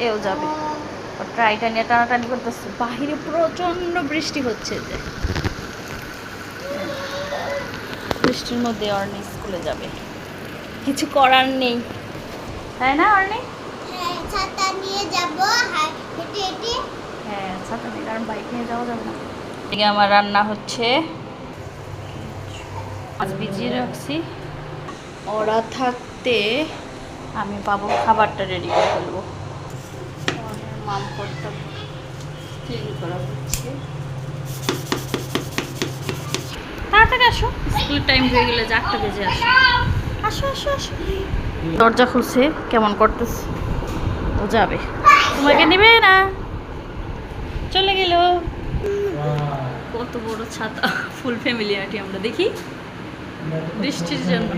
এও যাবে। ট্রাইটা নিয়ে টানাটানি করতেছে, বাহিরে প্রচণ্ড বৃষ্টি হচ্ছে। যে বৃষ্টির মধ্যে অর্নি স্কুলে যাবে, কিছু করার নেই, তাই না অর্নি? হ্যাঁ, ছাতা নিয়ে যাব, হেঁটে হেঁটে। হ্যাঁ ছাতা নিয়ে, কারণ বাইক নিয়ে যাওয়া যাবে না। এদিকে আমার রান্না হচ্ছে, মাছ ভিজিয়ে রাখছি। ওরা থাকতে আমি বাবুর খাবারটা রেডি করে ফেলবো। মাম করতে ক্লিন করা হচ্ছে। তাড়াতাড়ি আসো, স্কুল টাইম হয়ে গেলে 4টা বেজে আসো। আসো আসো আসো। দরজা খুলছে, কেমন করতেছে, ও যাবে, তোমাকে নেবে না, চলে গেল। কত বড় ছাতা, ফুল ফ্যামিলি আটি আমরা দেখি বৃষ্টির জন্য।